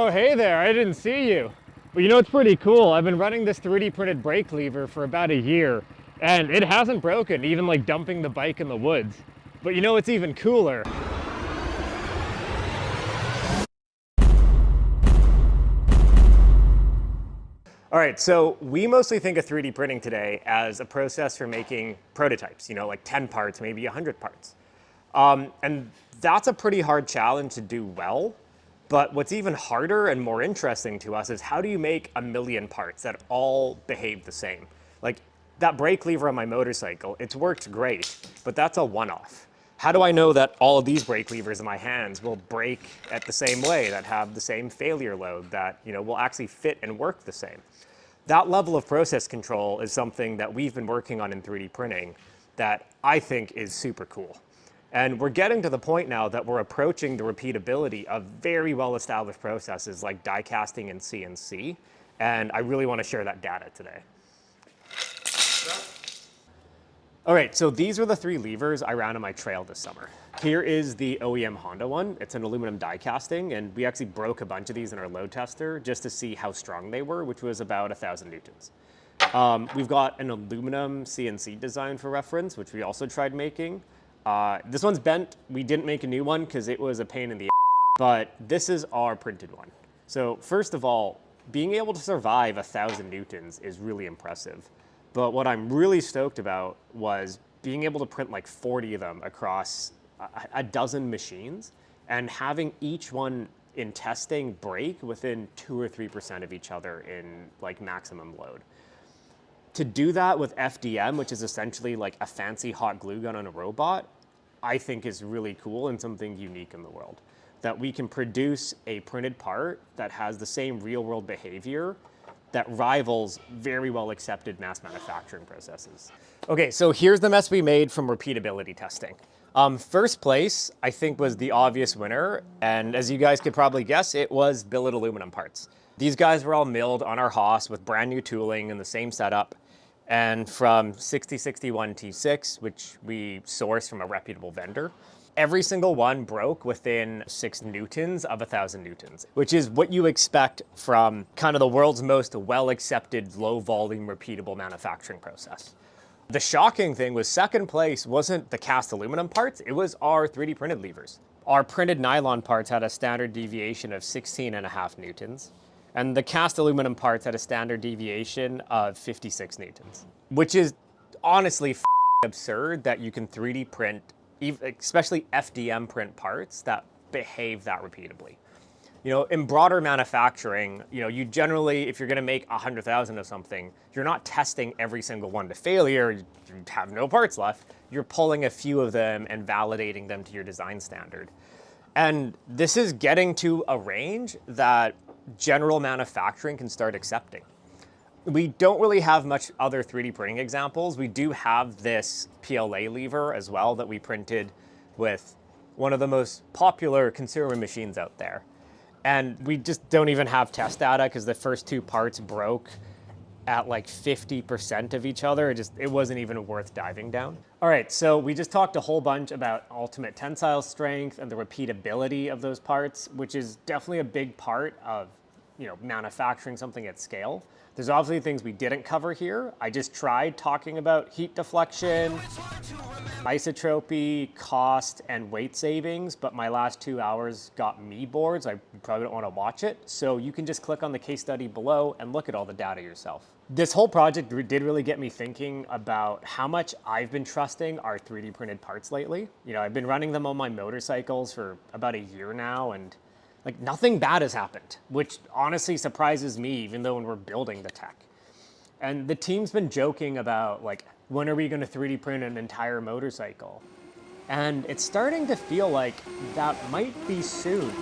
Oh, hey there, I didn't see you. Well, you know, it's pretty cool. I've been running this 3D printed brake lever for about a year, and it hasn't broken, even like dumping the bike in the woods. But you know what's even cooler? All right, so we mostly think of 3D printing today as a process for making prototypes, you know, like 10 parts, maybe 100 parts. And that's a pretty hard challenge to do well. But what's even harder and more interesting to us is how do you make 1,000,000 parts that all behave the same? Like that brake lever on my motorcycle, it's worked great, but that's a one-off. How do I know that all of these brake levers in my hands will break at the same way, that have the same failure load, that will actually fit and work the same? That level of process control is something that we've been working on in 3D printing that I think is super cool. And we're getting to the point now that we're approaching the repeatability of very well-established processes like die casting and CNC. And I really want to share that data today. All right, so these are the 3 levers I ran on my trail this summer. Here is the OEM Honda one. It's an aluminum die casting, and we actually broke a bunch of these in our load tester just to see how strong they were, which was about 1,000 newtons. We've got an aluminum CNC design for reference, which we also tried making. This one's bent. We didn't make a new one because it was a pain in the ass, but this is our printed one. So first of all, being able to survive 1,000 newtons is really impressive. But what I'm really stoked about was being able to print like 40 of them across a dozen machines and having each one in testing break within 2 or 3% of each other in like maximum load. To do that with FDM, which is essentially like a fancy hot glue gun on a robot, I think is really cool and something unique in the world. That we can produce a printed part that has the same real world behavior that rivals very well accepted mass manufacturing processes. Okay, so here's the mess we made from repeatability testing. First place, I think, was the obvious winner. And as you guys could probably guess, it was billet aluminum parts. These guys were all milled on our Haas with brand new tooling and the same setup. And from 6061 T6, which we sourced from a reputable vendor, every single one broke within 6 newtons of 1,000 newtons, which is what you expect from kind of the world's most well-accepted low-volume repeatable manufacturing process. The shocking thing was second place wasn't the cast aluminum parts, it was our 3D printed levers. Our printed nylon parts had a standard deviation of 16.5 newtons, and the cast aluminum parts had a standard deviation of 56 newtons, which is honestly absurd that you can 3D print, especially FDM print parts that behave that repeatably. In broader manufacturing, you generally, if you're gonna make 100,000 of something, you're not testing every single one to failure, you have no parts left, you're pulling a few of them and validating them to your design standard. And this is getting to a range that general manufacturing can start accepting. We don't really have much other 3D printing examples. We do have this PLA lever as well that we printed with one of the most popular consumer machines out there. And we just don't even have test data because the first 2 parts broke at like 50% of each other. It wasn't even worth diving down. All right, so we just talked a whole bunch about ultimate tensile strength and the repeatability of those parts, which is definitely a big part of manufacturing something at scale. There's obviously things we didn't cover here. I just tried talking about heat deflection, isotropy, cost, and weight savings, but my last 2 hours got me bored, so I probably don't want to watch it. So you can just click on the case study below and look at all the data yourself. This whole project did really get me thinking about how much I've been trusting our 3D printed parts lately. I've been running them on my motorcycles for about a year now, and like nothing bad has happened, which honestly surprises me even though when we're building the tech. And the team's been joking about like, when are we gonna 3D print an entire motorcycle? And it's starting to feel like that might be soon.